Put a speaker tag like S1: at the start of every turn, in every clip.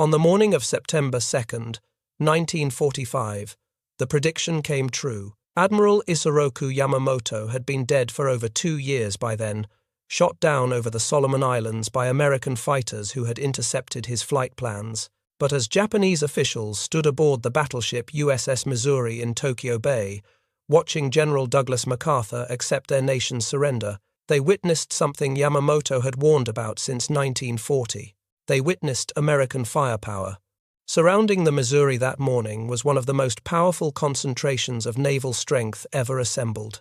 S1: On the morning of September 2nd, 1945, the prediction came true. Admiral Isoroku Yamamoto had been dead for over 2 years by then, shot down over the Solomon Islands by American fighters who had intercepted his flight plans. But as Japanese officials stood aboard the battleship USS Missouri in Tokyo Bay, watching General Douglas MacArthur accept their nation's surrender, they witnessed something Yamamoto had warned about since 1940. They witnessed American firepower. Surrounding the Missouri that morning was one of the most powerful concentrations of naval strength ever assembled.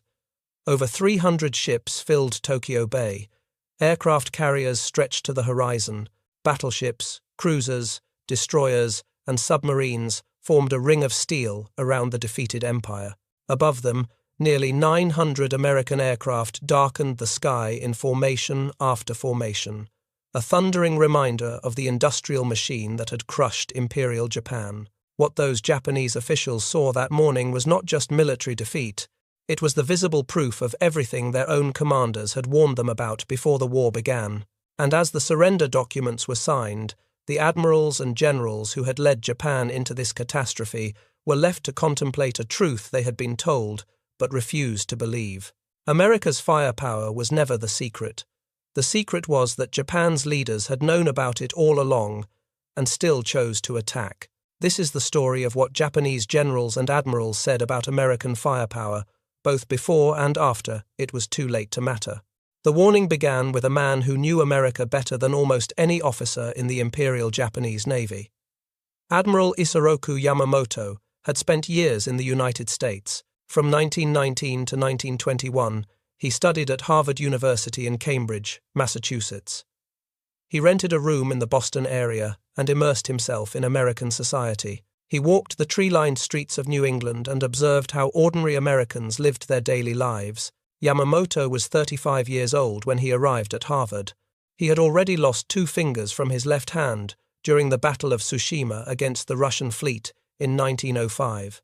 S1: Over 300 ships filled Tokyo Bay. Aircraft carriers stretched to the horizon. Battleships, cruisers, destroyers, and submarines formed a ring of steel around the defeated empire. Above them, nearly 900 American aircraft darkened the sky in formation after formation, a thundering reminder of the industrial machine that had crushed Imperial Japan. What those Japanese officials saw that morning was not just military defeat, it was the visible proof of everything their own commanders had warned them about before the war began. And as the surrender documents were signed, the admirals and generals who had led Japan into this catastrophe were left to contemplate a truth they had been told but refused to believe. America's firepower was never the secret. The secret was that Japan's leaders had known about it all along and still chose to attack. This is the story of what Japanese generals and admirals said about American firepower, both before and after it was too late to matter. The warning began with a man who knew America better than almost any officer in the Imperial Japanese Navy. Admiral Isoroku Yamamoto had spent years in the United States. From 1919 to 1921, he studied at Harvard University in Cambridge, Massachusetts. He rented a room in the Boston area and immersed himself in American society. He walked the tree-lined streets of New England and observed how ordinary Americans lived their daily lives. Yamamoto was 35 years old when he arrived at Harvard. He had already lost 2 fingers from his left hand during the Battle of Tsushima against the Russian fleet in 1905.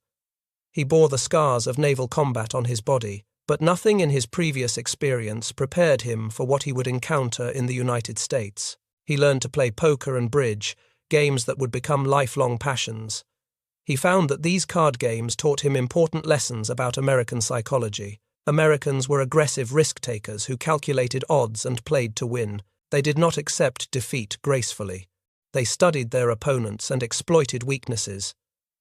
S1: He bore the scars of naval combat on his body, but nothing in his previous experience prepared him for what he would encounter in the United States. He learned to play poker and bridge, games that would become lifelong passions. He found that these card games taught him important lessons about American psychology. Americans were aggressive risk-takers who calculated odds and played to win. They did not accept defeat gracefully. They studied their opponents and exploited weaknesses.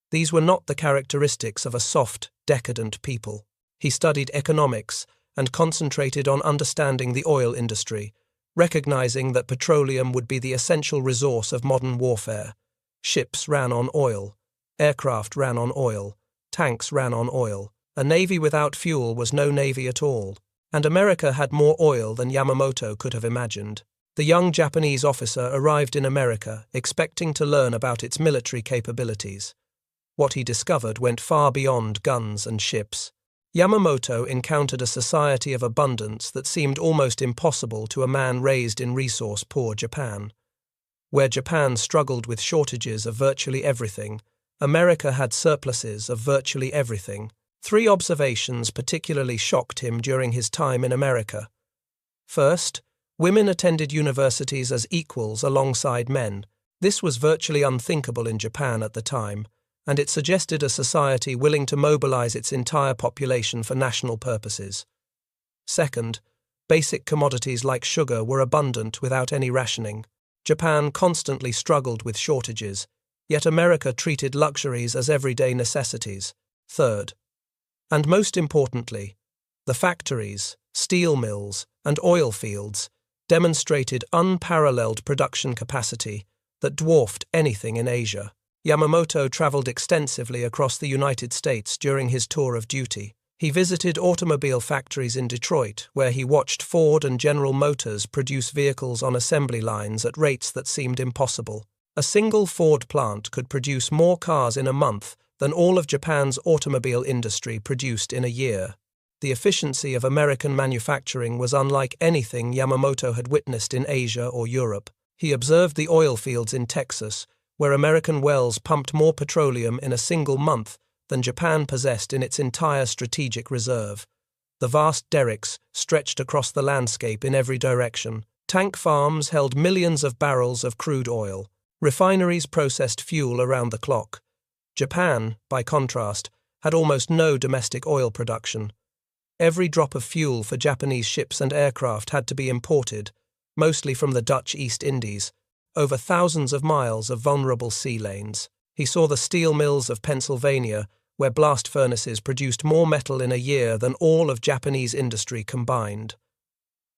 S1: These were not the characteristics of a soft, decadent people. He studied economics and concentrated on understanding the oil industry, recognizing that petroleum would be the essential resource of modern warfare. Ships ran on oil. Aircraft ran on oil. Tanks ran on oil. A navy without fuel was no navy at all. And America had more oil than Yamamoto could have imagined. The young Japanese officer arrived in America, expecting to learn about its military capabilities. What he discovered went far beyond guns and ships. Yamamoto encountered a society of abundance that seemed almost impossible to a man raised in resource-poor Japan. Where Japan struggled with shortages of virtually everything, America had surpluses of virtually everything. 3 observations particularly shocked him during his time in America. First, women attended universities as equals alongside men. This was virtually unthinkable in Japan at the time, and it suggested a society willing to mobilize its entire population for national purposes. Second, basic commodities like sugar were abundant without any rationing. Japan constantly struggled with shortages, yet America treated luxuries as everyday necessities. Third, and most importantly, the factories, steel mills, and oil fields demonstrated unparalleled production capacity that dwarfed anything in Asia. Yamamoto traveled extensively across the United States during his tour of duty. He visited automobile factories in Detroit, where he watched Ford and General Motors produce vehicles on assembly lines at rates that seemed impossible. A single Ford plant could produce more cars in a month than all of Japan's automobile industry produced in a year. The efficiency of American manufacturing was unlike anything Yamamoto had witnessed in Asia or Europe. He observed the oil fields in Texas, where American wells pumped more petroleum in a single month than Japan possessed in its entire strategic reserve. The vast derricks stretched across the landscape in every direction. Tank farms held millions of barrels of crude oil. Refineries processed fuel around the clock. Japan, by contrast, had almost no domestic oil production. Every drop of fuel for Japanese ships and aircraft had to be imported, mostly from the Dutch East Indies, over thousands of miles of vulnerable sea lanes. He saw the steel mills of Pennsylvania, where blast furnaces produced more metal in a year than all of Japanese industry combined.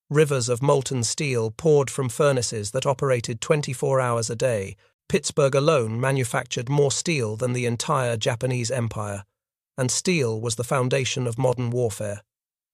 S1: Rivers of molten steel poured from furnaces that operated 24 hours a day. Pittsburgh alone manufactured more steel than the entire Japanese empire, and steel was the foundation of modern warfare.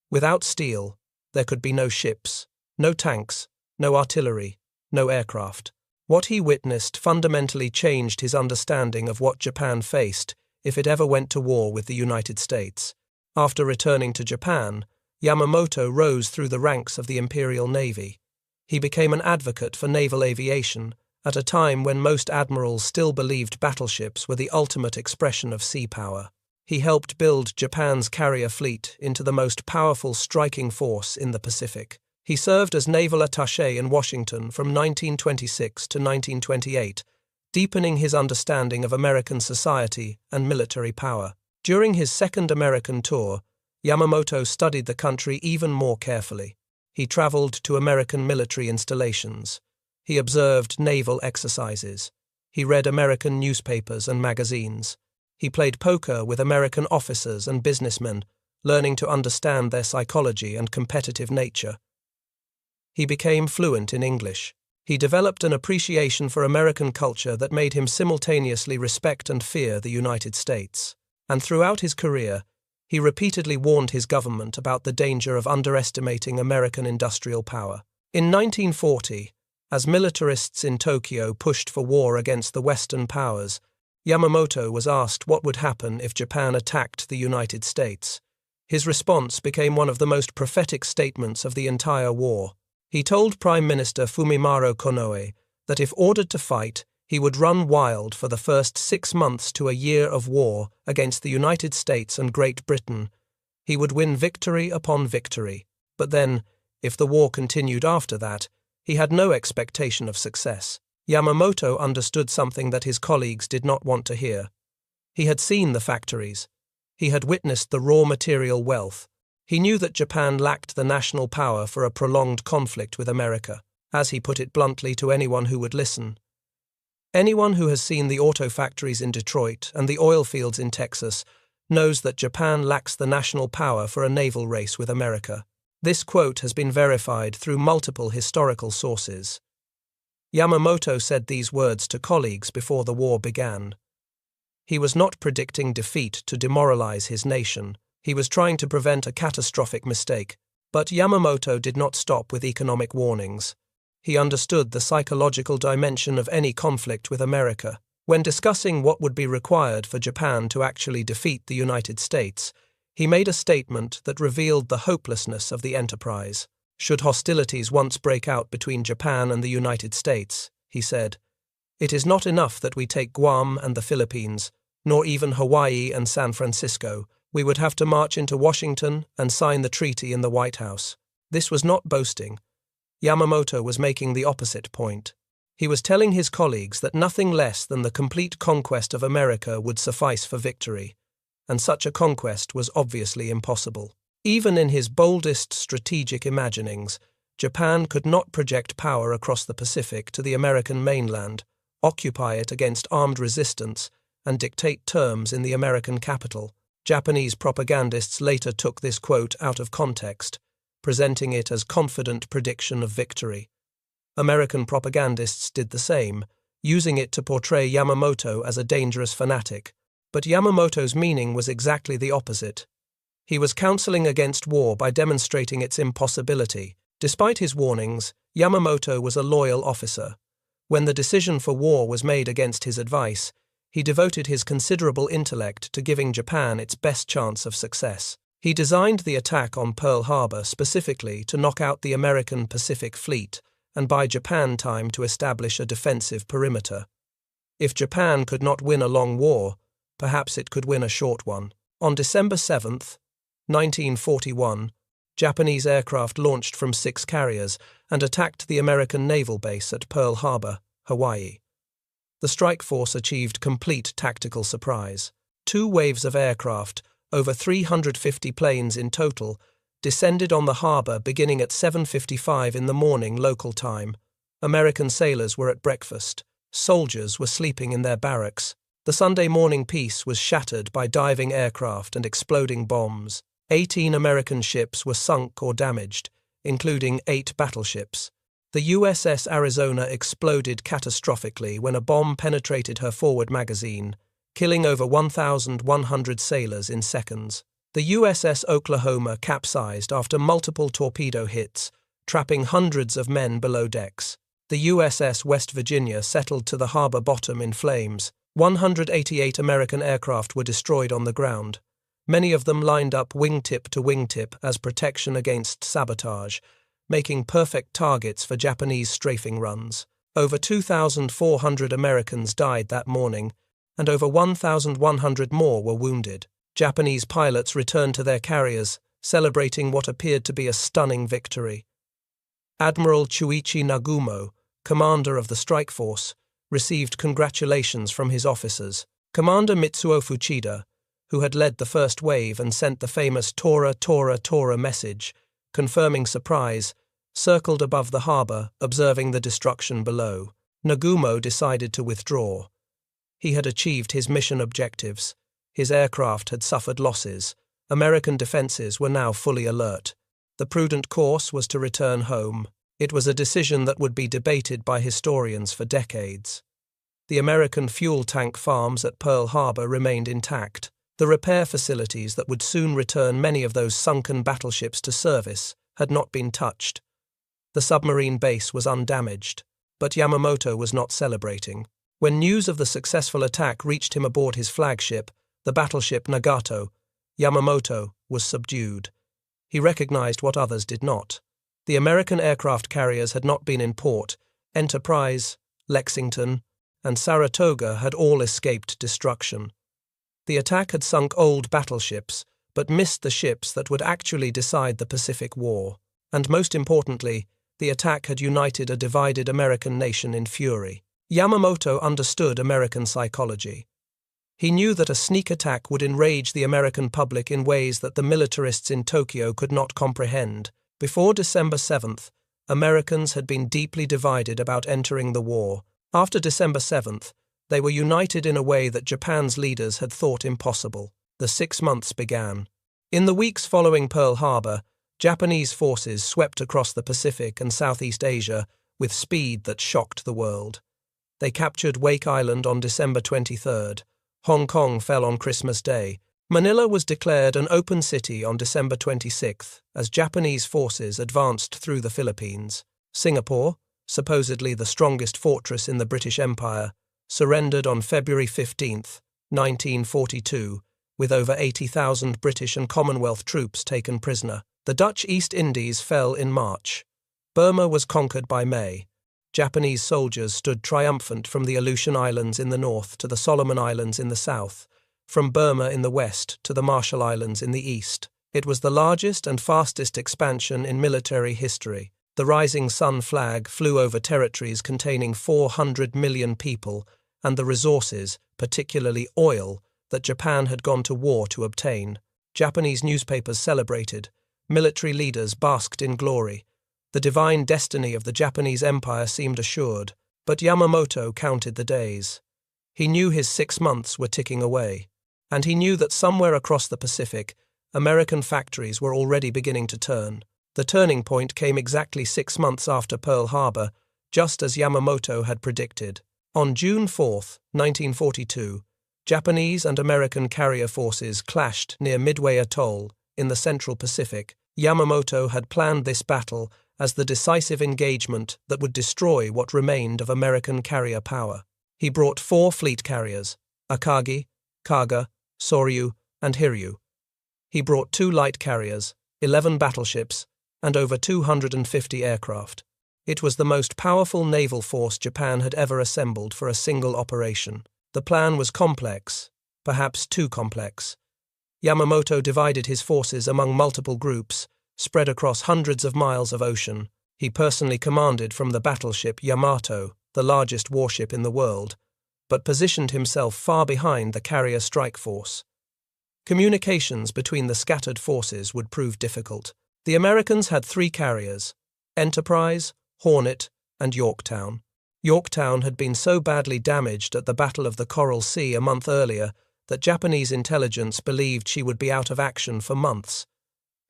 S1: Without steel, there could be no ships, no tanks, no artillery, no aircraft. What he witnessed fundamentally changed his understanding of what Japan faced if it ever went to war with the United States. After returning to Japan, Yamamoto rose through the ranks of the Imperial Navy. He became an advocate for naval aviation at a time when most admirals still believed battleships were the ultimate expression of sea power. He helped build Japan's carrier fleet into the most powerful striking force in the Pacific. He served as naval attaché in Washington from 1926 to 1928, deepening his understanding of American society and military power. During his second American tour, Yamamoto studied the country even more carefully. He traveled to American military installations. He observed naval exercises. He read American newspapers and magazines. He played poker with American officers and businessmen, learning to understand their psychology and competitive nature. He became fluent in English. He developed an appreciation for American culture that made him simultaneously respect and fear the United States. And throughout his career, he repeatedly warned his government about the danger of underestimating American industrial power. In 1940, as militarists in Tokyo pushed for war against the Western powers, Yamamoto was asked what would happen if Japan attacked the United States. His response became one of the most prophetic statements of the entire war. He told Prime Minister Fumimaro Konoe that if ordered to fight, he would run wild for the first 6 months to a year of war against the United States and Great Britain. He would win victory upon victory. But then, if the war continued after that, he had no expectation of success. Yamamoto understood something that his colleagues did not want to hear. He had seen the factories. He had witnessed the raw material wealth. He knew that Japan lacked the national power for a prolonged conflict with America, as he put it bluntly to anyone who would listen. Anyone who has seen the auto factories in Detroit and the oil fields in Texas knows that Japan lacks the national power for a naval race with America. This quote has been verified through multiple historical sources. Yamamoto said these words to colleagues before the war began. He was not predicting defeat to demoralize his nation. He was trying to prevent a catastrophic mistake. But Yamamoto did not stop with economic warnings. He understood the psychological dimension of any conflict with America. When discussing what would be required for Japan to actually defeat the United States, he made a statement that revealed the hopelessness of the enterprise. Should hostilities once break out between Japan and the United States, he said, it is not enough that we take Guam and the Philippines, nor even Hawaii and San Francisco. We would have to march into Washington and sign the treaty in the White House. This was not boasting. Yamamoto was making the opposite point. He was telling his colleagues that nothing less than the complete conquest of America would suffice for victory, and such a conquest was obviously impossible. Even in his boldest strategic imaginings, Japan could not project power across the Pacific to the American mainland, occupy it against armed resistance, and dictate terms in the American capital. Japanese propagandists later took this quote out of context, presenting it as confident prediction of victory. American propagandists did the same, using it to portray Yamamoto as a dangerous fanatic. But Yamamoto's meaning was exactly the opposite. He was counseling against war by demonstrating its impossibility. Despite his warnings, Yamamoto was a loyal officer. When the decision for war was made against his advice, he devoted his considerable intellect to giving Japan its best chance of success. He designed the attack on Pearl Harbor specifically to knock out the American Pacific Fleet and buy Japan time to establish a defensive perimeter. If Japan could not win a long war, perhaps it could win a short one. On December 7, 1941, Japanese aircraft launched from 6 carriers and attacked the American naval base at Pearl Harbor, Hawaii. the strike force achieved complete tactical surprise. Two waves of aircraft, over 350 planes in total, descended on the harbour beginning at 7:55 in the morning local time. American sailors were at breakfast. Soldiers were sleeping in their barracks. The Sunday morning peace was shattered by diving aircraft and exploding bombs. 18 American ships were sunk or damaged, including 8 battleships. The USS Arizona exploded catastrophically when a bomb penetrated her forward magazine, killing over 1,100 sailors in seconds. The USS Oklahoma capsized after multiple torpedo hits, trapping hundreds of men below decks. The USS West Virginia settled to the harbor bottom in flames. 188 American aircraft were destroyed on the ground, many of them lined up wingtip to wingtip as protection against sabotage, making perfect targets for Japanese strafing runs. Over 2,400 Americans died that morning, and over 1,100 more were wounded. Japanese pilots returned to their carriers, celebrating what appeared to be a stunning victory. Admiral Chuichi Nagumo, commander of the strike force, received congratulations from his officers. Commander Mitsuo Fuchida, who had led the first wave and sent the famous Tora, Tora, Tora message, confirming surprise, circled above the harbour, observing the destruction below. Nagumo decided to withdraw. He had achieved his mission objectives. His aircraft had suffered losses. American defences were now fully alert. The prudent course was to return home. It was a decision that would be debated by historians for decades. The American fuel tank farms at Pearl Harbor remained intact. The repair facilities that would soon return many of those sunken battleships to service had not been touched. The submarine base was undamaged, but Yamamoto was not celebrating. When news of the successful attack reached him aboard his flagship, the battleship Nagato, Yamamoto was subdued. He recognized what others did not. The American aircraft carriers had not been in port. Enterprise, Lexington, and Saratoga had all escaped destruction. The attack had sunk old battleships, but missed the ships that would actually decide the Pacific War. And most importantly, the attack had united a divided American nation in fury. Yamamoto understood American psychology. He knew that a sneak attack would enrage the American public in ways that the militarists in Tokyo could not comprehend. Before December 7th, Americans had been deeply divided about entering the war. After December 7th, they were united in a way that Japan's leaders had thought impossible. The 6 months began. In the weeks following Pearl Harbor, Japanese forces swept across the Pacific and Southeast Asia with speed that shocked the world. They captured Wake Island on December 23rd. Hong Kong fell on Christmas Day. Manila was declared an open city on December 26th as Japanese forces advanced through the Philippines. Singapore, supposedly the strongest fortress in the British Empire, surrendered on February 15, 1942, with over 80,000 British and Commonwealth troops taken prisoner. The Dutch East Indies fell in March. Burma was conquered by May. Japanese soldiers stood triumphant from the Aleutian Islands in the north to the Solomon Islands in the south, from Burma in the west to the Marshall Islands in the east. It was the largest and fastest expansion in military history. The rising sun flag flew over territories containing 400 million people and the resources, particularly oil, that Japan had gone to war to obtain. Japanese newspapers celebrated. Military leaders basked in glory. The divine destiny of the Japanese Empire seemed assured, but Yamamoto counted the days. He knew his 6 months were ticking away, and he knew that somewhere across the Pacific, American factories were already beginning to turn. The turning point came exactly 6 months after Pearl Harbor, just as Yamamoto had predicted. On June 4, 1942, Japanese and American carrier forces clashed near Midway Atoll in the Central Pacific. Yamamoto had planned this battle as the decisive engagement that would destroy what remained of American carrier power. He brought 4 fleet carriers, Akagi, Kaga, Soryu, and Hiryu. He brought 2 light carriers, 11 battleships, and over 250 aircraft. It was the most powerful naval force Japan had ever assembled for a single operation. The plan was complex, perhaps too complex. Yamamoto divided his forces among multiple groups, spread across hundreds of miles of ocean. He personally commanded from the battleship Yamato, the largest warship in the world. but positioned himself far behind the carrier strike force. Communications between the scattered forces would prove difficult. The Americans had 3 carriers: Enterprise, Hornet, and Yorktown. Yorktown had been so badly damaged at the Battle of the Coral Sea a month earlier that Japanese intelligence believed she would be out of action for months.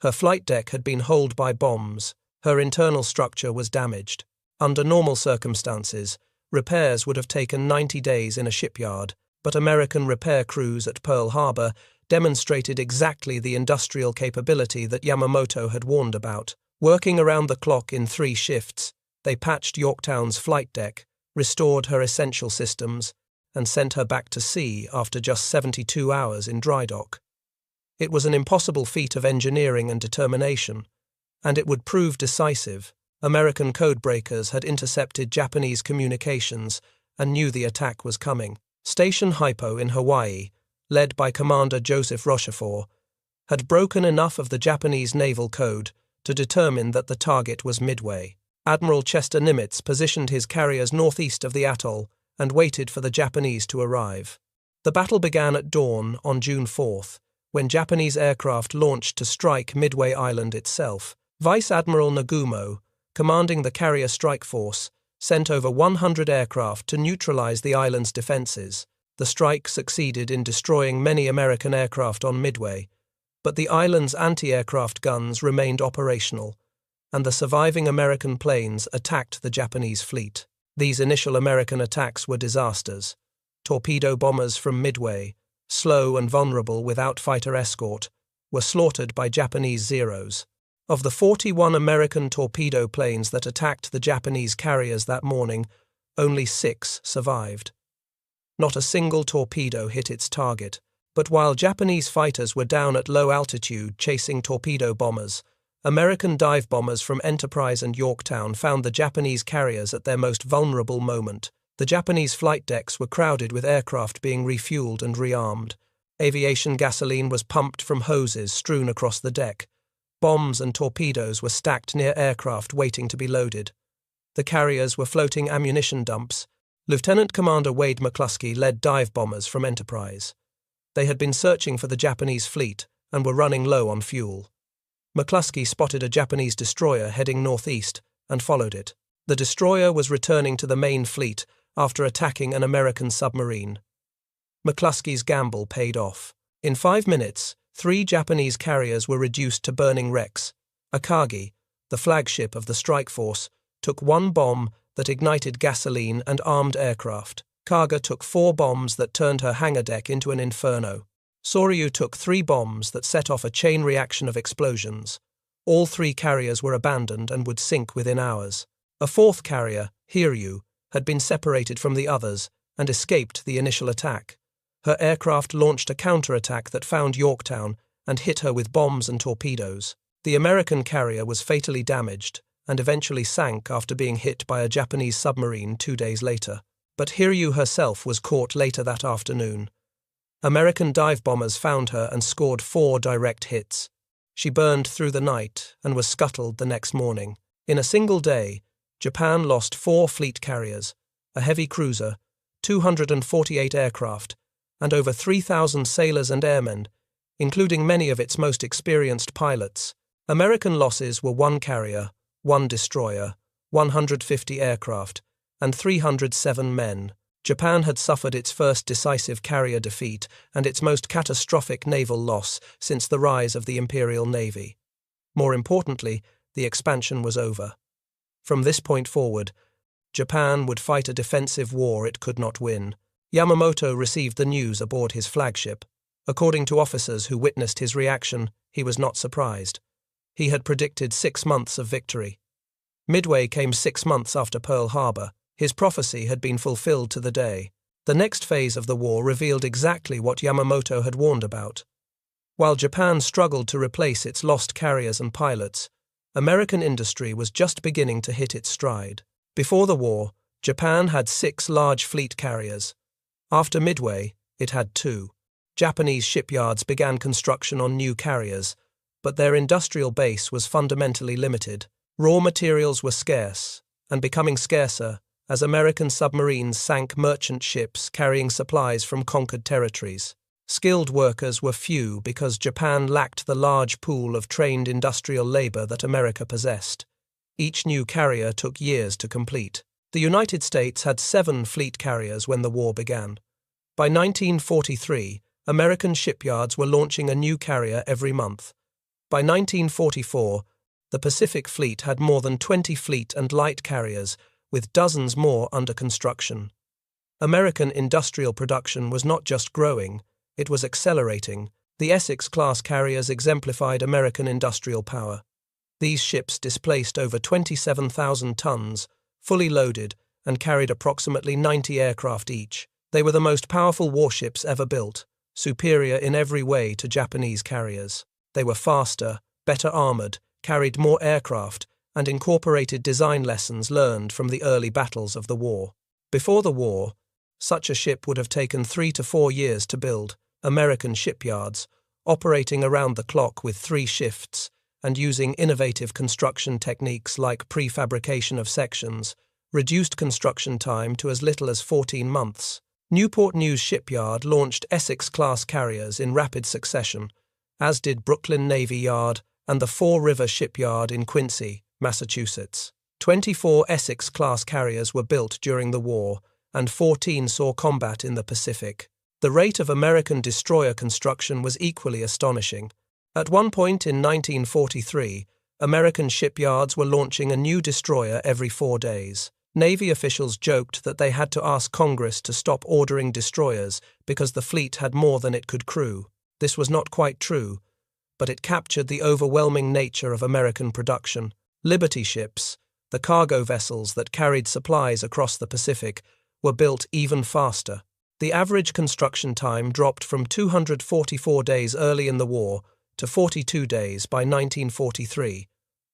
S1: Her flight deck had been holed by bombs. Her internal structure was damaged. Under normal circumstances, repairs would have taken 90 days in a shipyard, but American repair crews at Pearl Harbor demonstrated exactly the industrial capability that Yamamoto had warned about. Working around the clock in 3 shifts, they patched Yorktown's flight deck, restored her essential systems, and sent her back to sea after just 72 hours in dry dock. It was an impossible feat of engineering and determination, and it would prove decisive. American codebreakers had intercepted Japanese communications and knew the attack was coming. Station Hypo in Hawaii, led by Commander Joseph Rochefort, had broken enough of the Japanese naval code to determine that the target was Midway. Admiral Chester Nimitz positioned his carriers northeast of the atoll and waited for the Japanese to arrive. The battle began at dawn on June 4th, when Japanese aircraft launched to strike Midway Island itself. Vice Admiral Nagumo, commanding the carrier strike force, sent over 100 aircraft to neutralize the island's defenses. The strike succeeded in destroying many American aircraft on Midway, but the island's anti-aircraft guns remained operational, and the surviving American planes attacked the Japanese fleet. These initial American attacks were disasters. Torpedo bombers from Midway, slow and vulnerable without fighter escort, were slaughtered by Japanese Zeros. Of the 41 American torpedo planes that attacked the Japanese carriers that morning, only 6 survived. Not a single torpedo hit its target, but while Japanese fighters were down at low altitude chasing torpedo bombers, American dive bombers from Enterprise and Yorktown found the Japanese carriers at their most vulnerable moment. The Japanese flight decks were crowded with aircraft being refueled and rearmed. Aviation gasoline was pumped from hoses strewn across the deck. Bombs and torpedoes were stacked near aircraft waiting to be loaded. The carriers were floating ammunition dumps. Lieutenant Commander Wade McCluskey led dive bombers from Enterprise. They had been searching for the Japanese fleet and were running low on fuel. McCluskey spotted a Japanese destroyer heading northeast and followed it. The destroyer was returning to the main fleet after attacking an American submarine. McCluskey's gamble paid off. In 5 minutes, 3 Japanese carriers were reduced to burning wrecks. Akagi, the flagship of the strike force, took 1 bomb that ignited gasoline and armed aircraft. Kaga took 4 bombs that turned her hangar deck into an inferno. Soryu took 3 bombs that set off a chain reaction of explosions. All 3 carriers were abandoned and would sink within hours. A 4th carrier, Hiryu, had been separated from the others and escaped the initial attack. Her aircraft launched a counterattack that found Yorktown and hit her with bombs and torpedoes. The American carrier was fatally damaged and eventually sank after being hit by a Japanese submarine 2 days later. But Hiryu herself was caught later that afternoon. American dive bombers found her and scored 4 direct hits. She burned through the night and was scuttled the next morning. In a single day, Japan lost 4 fleet carriers, a heavy cruiser, 248 aircraft, and over 3,000 sailors and airmen, including many of its most experienced pilots. American losses were 1 carrier, 1 destroyer, 150 aircraft, and 307 men. Japan had suffered its first decisive carrier defeat and its most catastrophic naval loss since the rise of the Imperial Navy. More importantly, the expansion was over. From this point forward, Japan would fight a defensive war it could not win. Yamamoto received the news aboard his flagship. According to officers who witnessed his reaction, he was not surprised. He had predicted 6 months of victory. Midway came 6 months after Pearl Harbor. His prophecy had been fulfilled to the day. The next phase of the war revealed exactly what Yamamoto had warned about. While Japan struggled to replace its lost carriers and pilots, American industry was just beginning to hit its stride. Before the war, Japan had 6 large fleet carriers. After Midway, it had 2. Japanese shipyards began construction on new carriers, but their industrial base was fundamentally limited. Raw materials were scarce, and becoming scarcer, as American submarines sank merchant ships carrying supplies from conquered territories. Skilled workers were few because Japan lacked the large pool of trained industrial labor that America possessed. Each new carrier took years to complete. The United States had 7 fleet carriers when the war began. By 1943, American shipyards were launching a new carrier every month. By 1944, the Pacific Fleet had more than 20 fleet and light carriers, with dozens more under construction. American industrial production was not just growing, it was accelerating. The Essex-class carriers exemplified American industrial power. These ships displaced over 27,000 tons, fully loaded, and carried approximately 90 aircraft each. They were the most powerful warships ever built, superior in every way to Japanese carriers. They were faster, better armored, carried more aircraft, and incorporated design lessons learned from the early battles of the war. Before the war, such a ship would have taken 3 to 4 years to build. American shipyards, operating around the clock with 3 shifts and using innovative construction techniques like prefabrication of sections, reduced construction time to as little as 14 months. Newport News Shipyard launched Essex-class carriers in rapid succession, as did Brooklyn Navy Yard and the Fall River Shipyard in Quincy, Massachusetts. 24 Essex-class carriers were built during the war, and 14 saw combat in the Pacific. The rate of American destroyer construction was equally astonishing. At one point in 1943, American shipyards were launching a new destroyer every 4 days. Navy officials joked that they had to ask Congress to stop ordering destroyers because the fleet had more than it could crew. This was not quite true, but it captured the overwhelming nature of American production. Liberty ships, the cargo vessels that carried supplies across the Pacific, were built even faster. The average construction time dropped from 244 days early in the war to 42 days by 1943.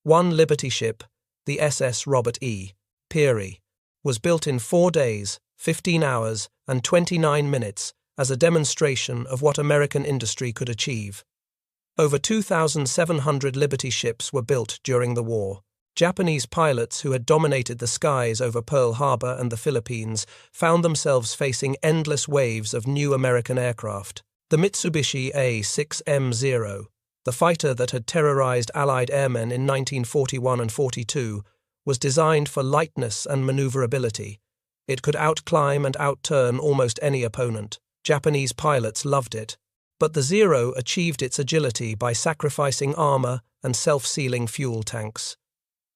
S1: One Liberty ship, the SS Robert E. Peary, was built in 4 days, 15 hours, and 29 minutes as a demonstration of what American industry could achieve. Over 2,700 Liberty ships were built during the war. Japanese pilots who had dominated the skies over Pearl Harbor and the Philippines found themselves facing endless waves of new American aircraft. The Mitsubishi A6M0, the fighter that had terrorized Allied airmen in 1941 and 42, was designed for lightness and maneuverability. It could outclimb and outturn almost any opponent. Japanese pilots loved it. But the Zero achieved its agility by sacrificing armor and self-sealing fuel tanks.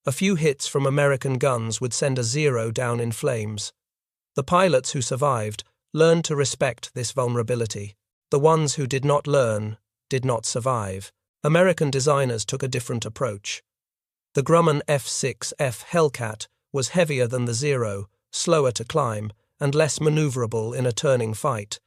S1: A few hits from American guns would send a Zero down in flames. The pilots who survived learned to respect this vulnerability. The ones who did not learn did not survive. American designers took a different approach. The Grumman F-6F Hellcat was heavier than the Zero, slower to climb, and less maneuverable in a turning fight,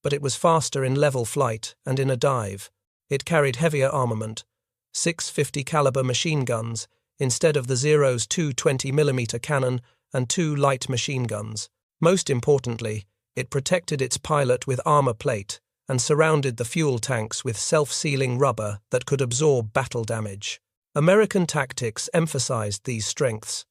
S1: but it was faster in level flight and in a dive. It carried heavier armament, 650 caliber machine guns, instead of the Zero's 220mm cannon and 2 light machine guns. Most importantly, it protected its pilot with armor plate and surrounded the fuel tanks with self-sealing rubber that could absorb battle damage. American tactics emphasized these strengths.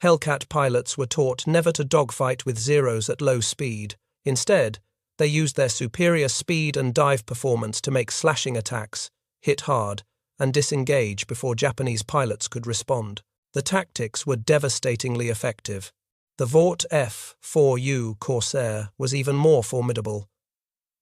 S1: Hellcat pilots were taught never to dogfight with Zeros at low speed. Instead, they used their superior speed and dive performance to make slashing attacks, hit hard, and disengage before Japanese pilots could respond. The tactics were devastatingly effective. The Vought F-4U Corsair was even more formidable.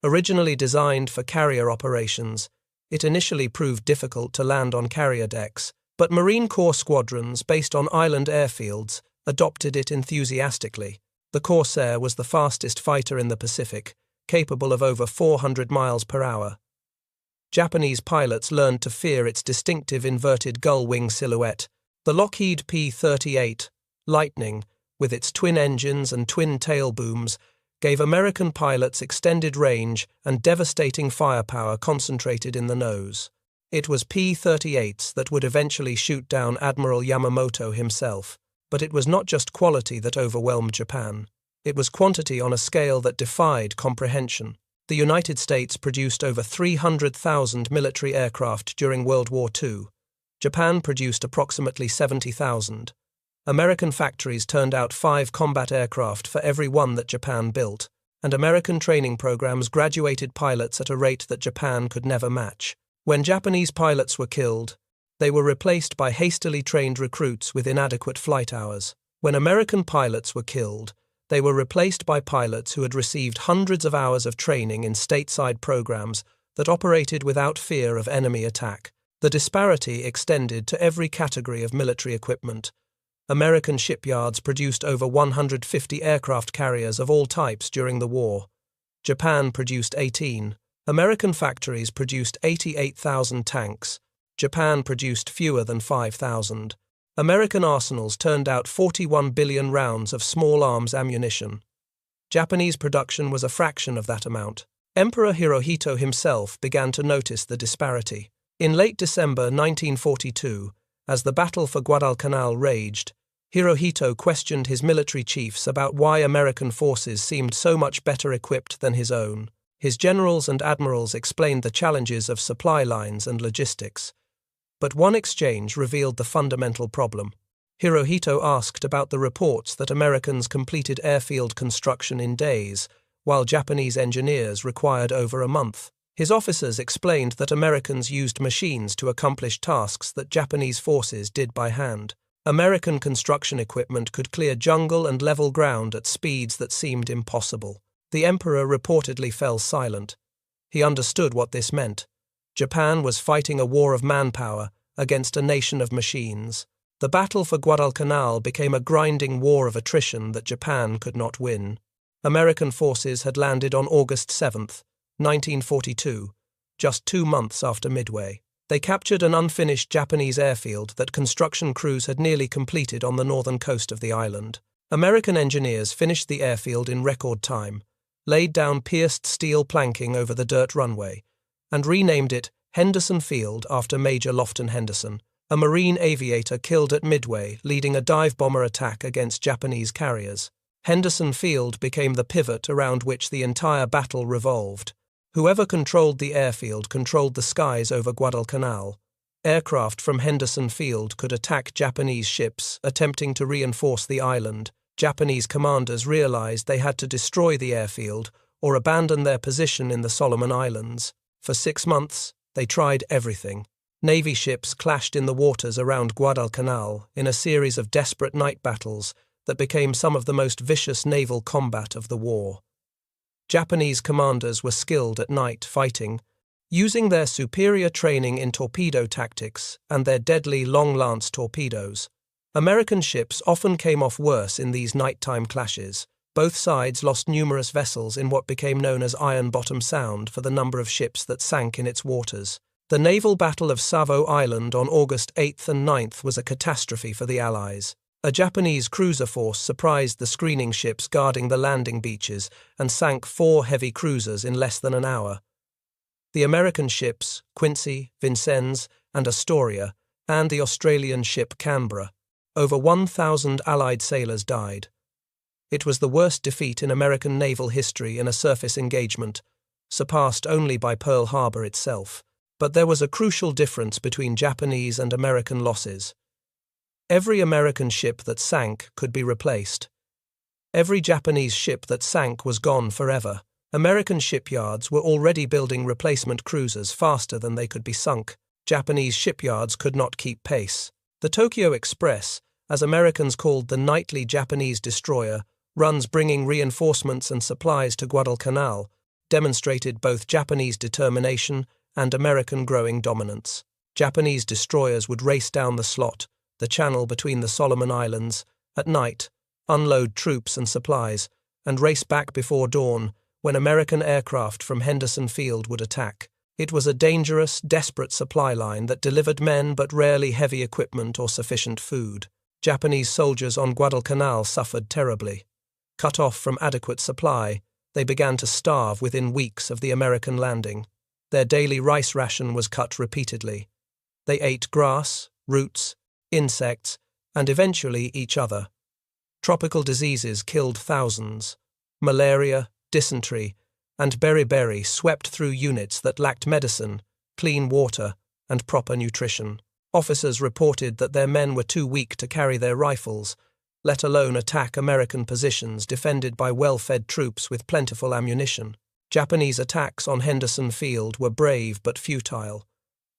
S1: Originally designed for carrier operations, it initially proved difficult to land on carrier decks, but Marine Corps squadrons based on island airfields adopted it enthusiastically. The Corsair was the fastest fighter in the Pacific, capable of over 400 miles per hour. Japanese pilots learned to fear its distinctive inverted gull-wing silhouette. The Lockheed P-38 Lightning, with its twin engines and twin tail booms, gave American pilots extended range and devastating firepower concentrated in the nose. It was P-38s that would eventually shoot down Admiral Yamamoto himself. But it was not just quality that overwhelmed Japan. It was quantity on a scale that defied comprehension. The United States produced over 300,000 military aircraft during World War II. Japan produced approximately 70,000. American factories turned out 5 combat aircraft for every one that Japan built, and American training programs graduated pilots at a rate that Japan could never match. When Japanese pilots were killed, they were replaced by hastily trained recruits with inadequate flight hours. When American pilots were killed, they were replaced by pilots who had received hundreds of hours of training in stateside programs that operated without fear of enemy attack. The disparity extended to every category of military equipment. American shipyards produced over 150 aircraft carriers of all types during the war. Japan produced 18. American factories produced 88,000 tanks. Japan produced fewer than 5,000. American arsenals turned out 41 billion rounds of small arms ammunition. Japanese production was a fraction of that amount. Emperor Hirohito himself began to notice the disparity. In late December 1942, as the battle for Guadalcanal raged, Hirohito questioned his military chiefs about why American forces seemed so much better equipped than his own. His generals and admirals explained the challenges of supply lines and logistics. But one exchange revealed the fundamental problem. Hirohito asked about the reports that Americans completed airfield construction in days, while Japanese engineers required over a month. His officers explained that Americans used machines to accomplish tasks that Japanese forces did by hand. American construction equipment could clear jungle and level ground at speeds that seemed impossible. The emperor reportedly fell silent. He understood what this meant. Japan was fighting a war of manpower against a nation of machines. The battle for Guadalcanal became a grinding war of attrition that Japan could not win. American forces had landed on August 7, 1942, just 2 months after Midway. They captured an unfinished Japanese airfield that construction crews had nearly completed on the northern coast of the island. American engineers finished the airfield in record time, laid down pierced steel planking over the dirt runway, and renamed it Henderson Field after Major Lofton Henderson, a Marine aviator killed at Midway leading a dive bomber attack against Japanese carriers. Henderson Field became the pivot around which the entire battle revolved. Whoever controlled the airfield controlled the skies over Guadalcanal. Aircraft from Henderson Field could attack Japanese ships attempting to reinforce the island. Japanese commanders realized they had to destroy the airfield or abandon their position in the Solomon Islands. For 6 months, they tried everything. Navy ships clashed in the waters around Guadalcanal in a series of desperate night battles that became some of the most vicious naval combat of the war. Japanese commanders were skilled at night fighting, using their superior training in torpedo tactics and their deadly long-lance torpedoes. American ships often came off worse in these nighttime clashes. Both sides lost numerous vessels in what became known as Iron Bottom Sound for the number of ships that sank in its waters. The naval battle of Savo Island on August 8th and 9th was a catastrophe for the Allies. A Japanese cruiser force surprised the screening ships guarding the landing beaches and sank 4 heavy cruisers in less than an hour. The American ships, Quincy, Vincennes, and Astoria, and the Australian ship Canberra. Over 1,000 Allied sailors died. It was the worst defeat in American naval history in a surface engagement, surpassed only by Pearl Harbor itself. But there was a crucial difference between Japanese and American losses. Every American ship that sank could be replaced. Every Japanese ship that sank was gone forever. American shipyards were already building replacement cruisers faster than they could be sunk. Japanese shipyards could not keep pace. The Tokyo Express, as Americans called the nightly Japanese destroyer, runs bringing reinforcements and supplies to Guadalcanal, demonstrated both Japanese determination and American growing dominance. Japanese destroyers would race down the slot, the channel between the Solomon Islands, at night, unload troops and supplies, and race back before dawn when American aircraft from Henderson Field would attack. It was a dangerous, desperate supply line that delivered men but rarely heavy equipment or sufficient food. Japanese soldiers on Guadalcanal suffered terribly. Cut off from adequate supply, they began to starve within weeks of the American landing. Their daily rice ration was cut repeatedly. They ate grass, roots, insects, and eventually each other. Tropical diseases killed thousands. Malaria, dysentery, and beriberi swept through units that lacked medicine, clean water, and proper nutrition. Officers reported that their men were too weak to carry their rifles, let alone attack American positions defended by well-fed troops with plentiful ammunition. Japanese attacks on Henderson Field were brave but futile.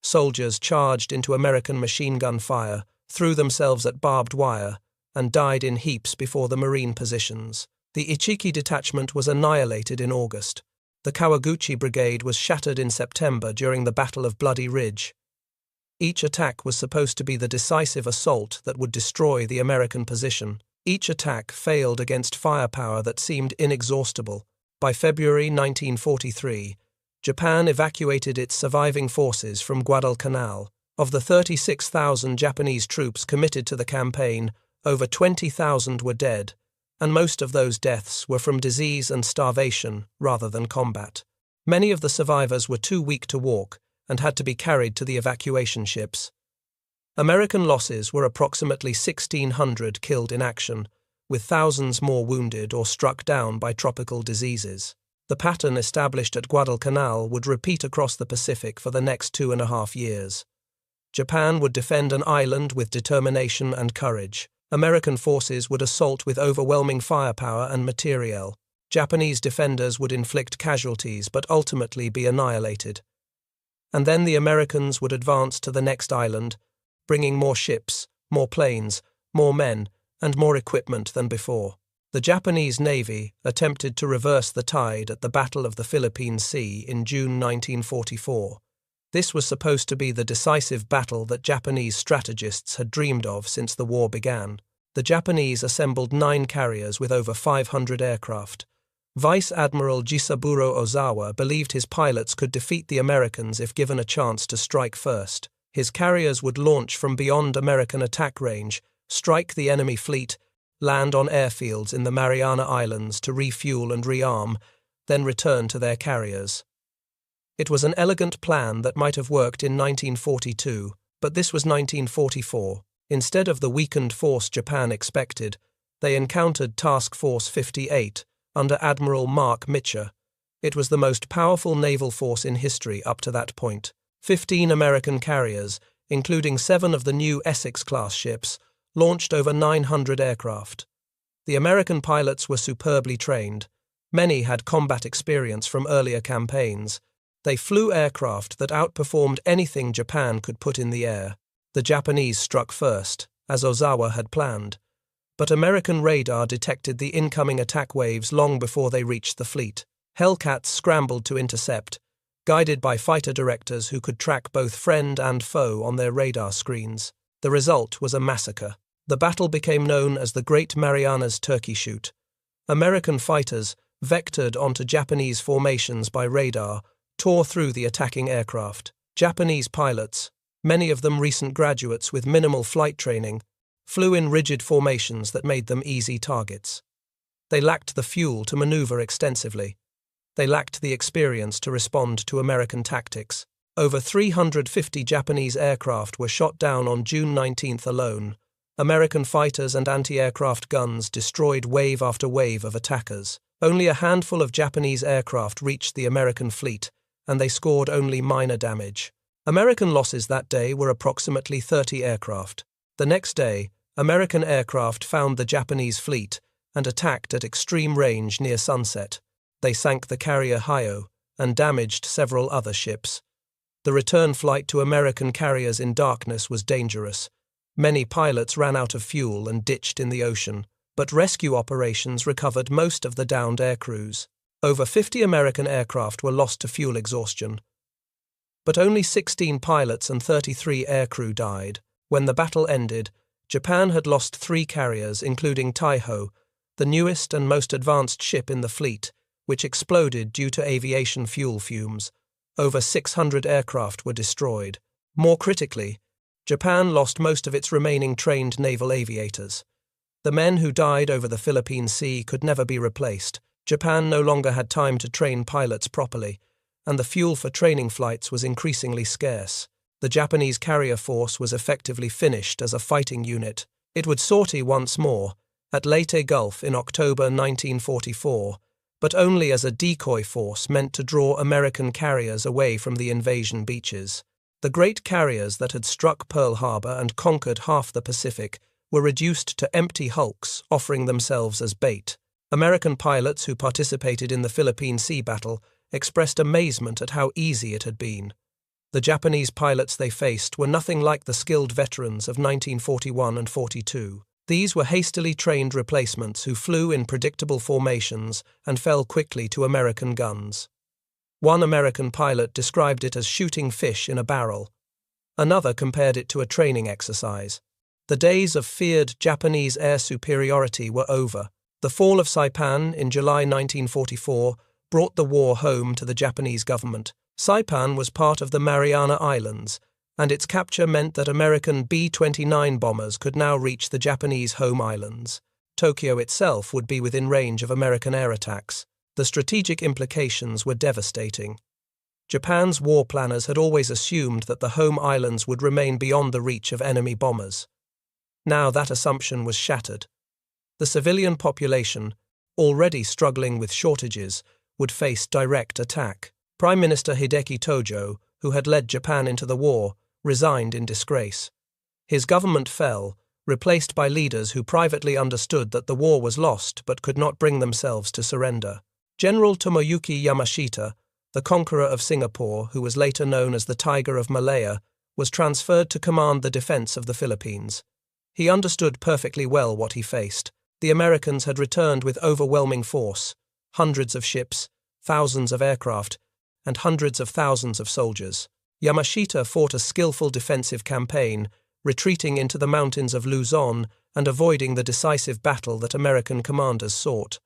S1: Soldiers charged into American machine gun fire, threw themselves at barbed wire, and died in heaps before the Marine positions. The Ichiki detachment was annihilated in August. The Kawaguchi Brigade was shattered in September during the Battle of Bloody Ridge. Each attack was supposed to be the decisive assault that would destroy the American position. Each attack failed against firepower that seemed inexhaustible. By February 1943, Japan evacuated its surviving forces from Guadalcanal. Of the 36,000 Japanese troops committed to the campaign, over 20,000 were dead, and most of those deaths were from disease and starvation rather than combat. Many of the survivors were too weak to walk and had to be carried to the evacuation ships. American losses were approximately 1,600 killed in action, with thousands more wounded or struck down by tropical diseases. The pattern established at Guadalcanal would repeat across the Pacific for the next 2.5 years. Japan would defend an island with determination and courage. American forces would assault with overwhelming firepower and materiel. Japanese defenders would inflict casualties but ultimately be annihilated. And then the Americans would advance to the next island, bringing more ships, more planes, more men, and more equipment than before. The Japanese Navy attempted to reverse the tide at the Battle of the Philippine Sea in June 1944. This was supposed to be the decisive battle that Japanese strategists had dreamed of since the war began. The Japanese assembled 9 carriers with over 500 aircraft. Vice Admiral Jisaburo Ozawa believed his pilots could defeat the Americans if given a chance to strike first. His carriers would launch from beyond American attack range, strike the enemy fleet, land on airfields in the Mariana Islands to refuel and rearm, then return to their carriers. It was an elegant plan that might have worked in 1942, but this was 1944. Instead of the weakened force Japan expected, they encountered Task Force 58 under Admiral Mark Mitcher. It was the most powerful naval force in history up to that point. 15 American carriers, including 7 of the new Essex-class ships, launched over 900 aircraft. The American pilots were superbly trained. Many had combat experience from earlier campaigns. They flew aircraft that outperformed anything Japan could put in the air. The Japanese struck first, as Ozawa had planned, but American radar detected the incoming attack waves long before they reached the fleet. Hellcats scrambled to intercept, guided by fighter directors who could track both friend and foe on their radar screens. The result was a massacre. The battle became known as the Great Marianas Turkey Shoot. American fighters, vectored onto Japanese formations by radar, tore through the attacking aircraft. Japanese pilots, many of them recent graduates with minimal flight training, flew in rigid formations that made them easy targets. They lacked the fuel to maneuver extensively. They lacked the experience to respond to American tactics. Over 350 Japanese aircraft were shot down on June 19th alone. American fighters and anti-aircraft guns destroyed wave after wave of attackers. Only a handful of Japanese aircraft reached the American fleet, and they scored only minor damage. American losses that day were approximately 30 aircraft. The next day, American aircraft found the Japanese fleet and attacked at extreme range near sunset. They sank the carrier Hyo and damaged several other ships. The return flight to American carriers in darkness was dangerous. Many pilots ran out of fuel and ditched in the ocean, but rescue operations recovered most of the downed aircrews. Over 50 American aircraft were lost to fuel exhaustion. But only 16 pilots and 33 aircrew died. When the battle ended, Japan had lost 3 carriers, including Taiho, the newest and most advanced ship in the fleet, which exploded due to aviation fuel fumes. Over 600 aircraft were destroyed. More critically, Japan lost most of its remaining trained naval aviators. The men who died over the Philippine Sea could never be replaced. Japan no longer had time to train pilots properly, and the fuel for training flights was increasingly scarce. The Japanese carrier force was effectively finished as a fighting unit. It would sortie once more, at Leyte Gulf in October 1944, but only as a decoy force meant to draw American carriers away from the invasion beaches. The great carriers that had struck Pearl Harbor and conquered half the Pacific were reduced to empty hulks, offering themselves as bait. American pilots who participated in the Philippine Sea battle expressed amazement at how easy it had been. The Japanese pilots they faced were nothing like the skilled veterans of 1941 and 42. These were hastily trained replacements who flew in predictable formations and fell quickly to American guns. One American pilot described it as shooting fish in a barrel. Another compared it to a training exercise. The days of feared Japanese air superiority were over. The fall of Saipan in July 1944 brought the war home to the Japanese government. Saipan was part of the Mariana Islands, and its capture meant that American B-29 bombers could now reach the Japanese home islands. Tokyo itself would be within range of American air attacks. The strategic implications were devastating. Japan's war planners had always assumed that the home islands would remain beyond the reach of enemy bombers. Now that assumption was shattered. The civilian population, already struggling with shortages, would face direct attack. Prime Minister Hideki Tojo, who had led Japan into the war, resigned in disgrace. His government fell, replaced by leaders who privately understood that the war was lost but could not bring themselves to surrender. General Tomoyuki Yamashita, the conqueror of Singapore, who was later known as the Tiger of Malaya, was transferred to command the defense of the Philippines. He understood perfectly well what he faced. The Americans had returned with overwhelming force, hundreds of ships, thousands of aircraft, and hundreds of thousands of soldiers. Yamashita fought a skillful defensive campaign, retreating into the mountains of Luzon and avoiding the decisive battle that American commanders sought.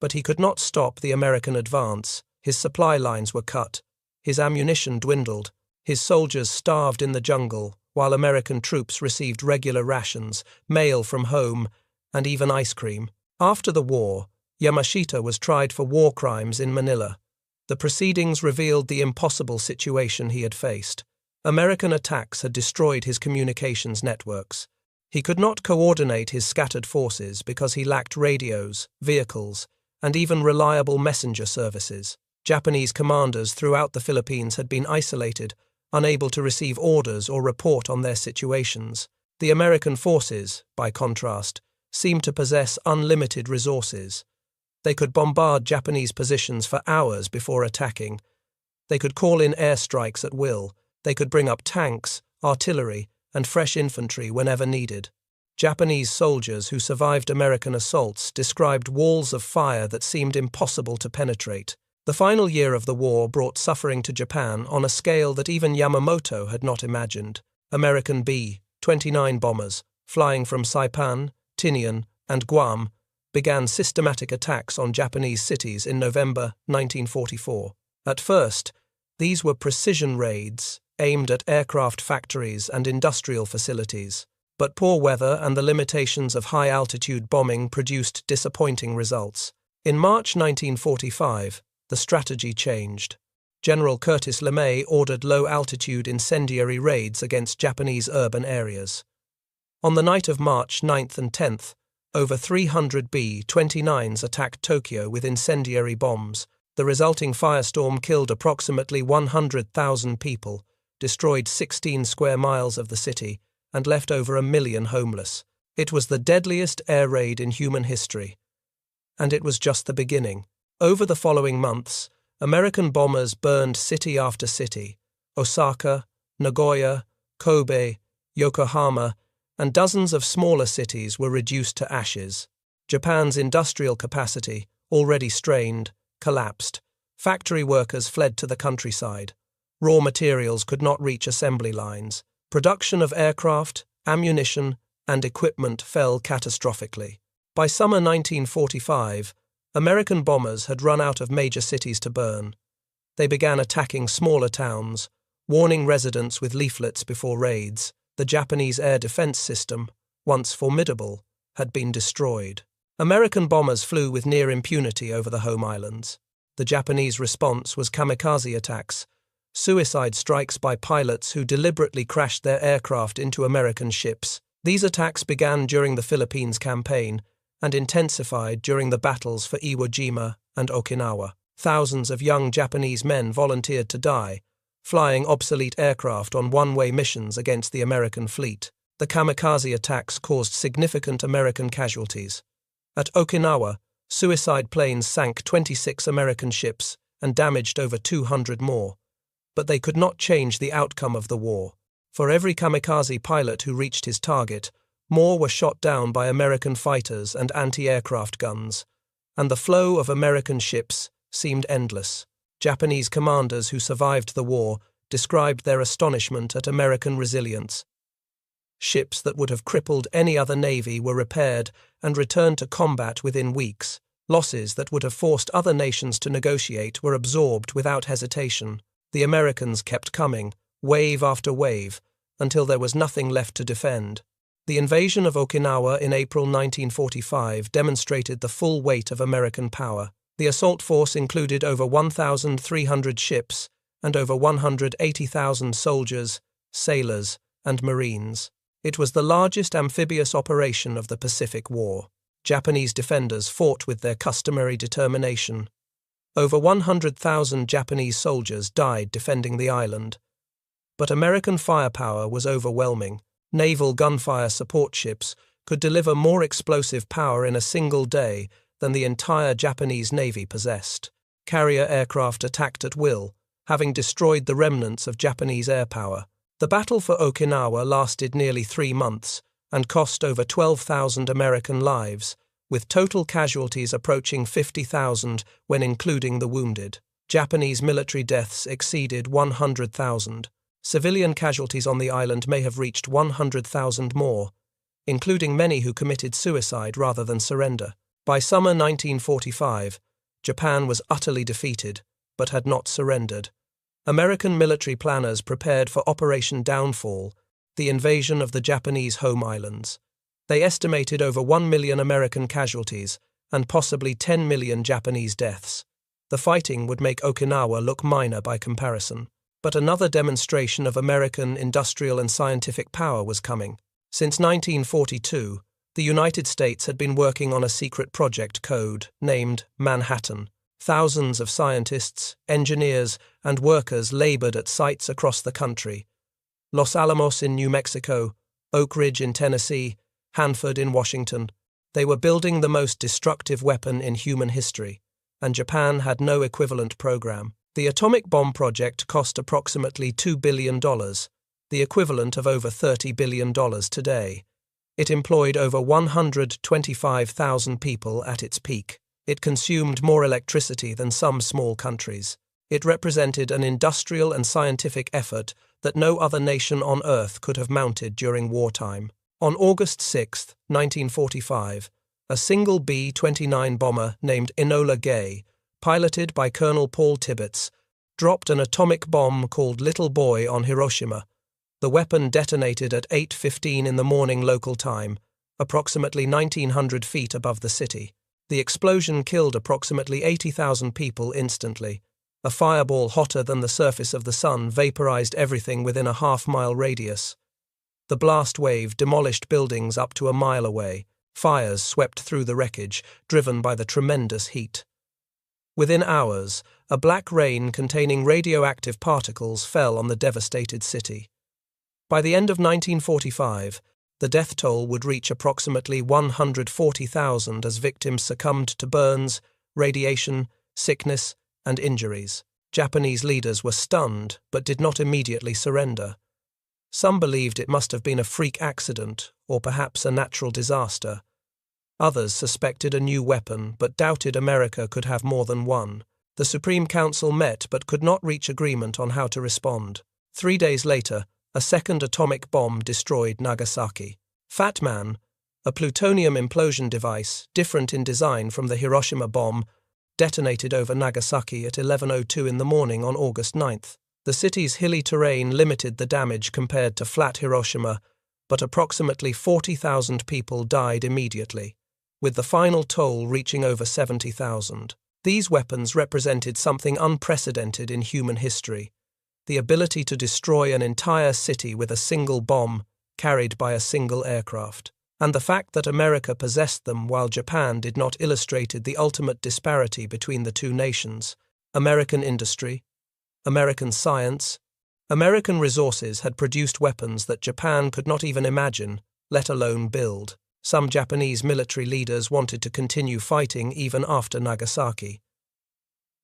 S1: But he could not stop the American advance. His supply lines were cut, his ammunition dwindled, his soldiers starved in the jungle, while American troops received regular rations, mail from home, and even ice cream. After the war, Yamashita was tried for war crimes in Manila. The proceedings revealed the impossible situation he had faced. American attacks had destroyed his communications networks. He could not coordinate his scattered forces because he lacked radios, vehicles, and even reliable messenger services. Japanese commanders throughout the Philippines had been isolated, unable to receive orders or report on their situations. The American forces, by contrast, seemed to possess unlimited resources. They could bombard Japanese positions for hours before attacking. They could call in airstrikes at will. They could bring up tanks, artillery, and fresh infantry whenever needed. Japanese soldiers who survived American assaults described walls of fire that seemed impossible to penetrate. The final year of the war brought suffering to Japan on a scale that even Yamamoto had not imagined. American B-29 bombers, flying from Saipan, Tinian, and Guam, began systematic attacks on Japanese cities in November 1944. At first, these were precision raids aimed at aircraft factories and industrial facilities. But poor weather and the limitations of high-altitude bombing produced disappointing results. In March 1945, the strategy changed. General Curtis LeMay ordered low-altitude incendiary raids against Japanese urban areas. On the night of March 9th and 10th, over 300 B-29s attacked Tokyo with incendiary bombs. The resulting firestorm killed approximately 100,000 people, destroyed 16 square miles of the city, and left over 1 million homeless. It was the deadliest air raid in human history. And it was just the beginning. Over the following months, American bombers burned city after city. Osaka, Nagoya, Kobe, Yokohama, and dozens of smaller cities were reduced to ashes. Japan's industrial capacity, already strained, collapsed. Factory workers fled to the countryside. Raw materials could not reach assembly lines. Production of aircraft, ammunition, and equipment fell catastrophically. By summer 1945, American bombers had run out of major cities to burn. They began attacking smaller towns, warning residents with leaflets before raids. The Japanese air defense system, once formidable, had been destroyed. American bombers flew with near impunity over the home islands. The Japanese response was kamikaze attacks, suicide strikes by pilots who deliberately crashed their aircraft into American ships. These attacks began during the Philippines campaign and intensified during the battles for Iwo Jima and Okinawa. Thousands of young Japanese men volunteered to die, flying obsolete aircraft on one-way missions against the American fleet. The kamikaze attacks caused significant American casualties. At Okinawa, suicide planes sank 26 American ships and damaged over 200 more. But they could not change the outcome of the war. For every kamikaze pilot who reached his target, more were shot down by American fighters and anti-aircraft guns, and the flow of American ships seemed endless. Japanese commanders who survived the war described their astonishment at American resilience. Ships that would have crippled any other navy were repaired and returned to combat within weeks. Losses that would have forced other nations to negotiate were absorbed without hesitation. The Americans kept coming, wave after wave, until there was nothing left to defend. The invasion of Okinawa in April 1945 demonstrated the full weight of American power. The assault force included over 1,300 ships and over 180,000 soldiers, sailors, and Marines. It was the largest amphibious operation of the Pacific War. Japanese defenders fought with their customary determination. Over 100,000 Japanese soldiers died defending the island. But American firepower was overwhelming. Naval gunfire support ships could deliver more explosive power in a single day than the entire Japanese Navy possessed. Carrier aircraft attacked at will, having destroyed the remnants of Japanese air power. The battle for Okinawa lasted nearly 3 months and cost over 12,000 American lives, with total casualties approaching 50,000 when including the wounded. Japanese military deaths exceeded 100,000. Civilian casualties on the island may have reached 100,000 more, including many who committed suicide rather than surrender. By summer 1945, Japan was utterly defeated, but had not surrendered. American military planners prepared for Operation Downfall, the invasion of the Japanese home islands. They estimated over 1 million American casualties and possibly 10 million Japanese deaths. The fighting would make Okinawa look minor by comparison. But another demonstration of American industrial and scientific power was coming. Since 1942, the United States had been working on a secret project code named Manhattan. Thousands of scientists, engineers, and workers labored at sites across the country. Los Alamos in New Mexico, Oak Ridge in Tennessee, Hanford in Washington. They were building the most destructive weapon in human history, and Japan had no equivalent program. The atomic bomb project cost approximately $2 billion, the equivalent of over $30 billion today. It employed over 125,000 people at its peak. It consumed more electricity than some small countries. It represented an industrial and scientific effort that no other nation on Earth could have mounted during wartime. On August 6, 1945, a single B-29 bomber named Enola Gay, piloted by Colonel Paul Tibbets, dropped an atomic bomb called Little Boy on Hiroshima. The weapon detonated at 8:15 in the morning local time, approximately 1,900 feet above the city. The explosion killed approximately 80,000 people instantly. A fireball hotter than the surface of the sun vaporized everything within a half-mile radius. The blast wave demolished buildings up to a mile away. Fires swept through the wreckage, driven by the tremendous heat. Within hours, a black rain containing radioactive particles fell on the devastated city. By the end of 1945, the death toll would reach approximately 140,000 as victims succumbed to burns, radiation, sickness, and injuries. Japanese leaders were stunned but did not immediately surrender. Some believed it must have been a freak accident or perhaps a natural disaster. Others suspected a new weapon but doubted America could have more than one. The Supreme Council met but could not reach agreement on how to respond. 3 days later, a second atomic bomb destroyed Nagasaki. Fat Man, a plutonium implosion device different in design from the Hiroshima bomb, detonated over Nagasaki at 11:02 in the morning on August 9th. The city's hilly terrain limited the damage compared to flat Hiroshima, but approximately 40,000 people died immediately, with the final toll reaching over 70,000. These weapons represented something unprecedented in human history: the ability to destroy an entire city with a single bomb carried by a single aircraft. And the fact that America possessed them while Japan did not illustrated the ultimate disparity between the two nations. American industry, American science, American resources had produced weapons that Japan could not even imagine, let alone build. Some Japanese military leaders wanted to continue fighting even after Nagasaki.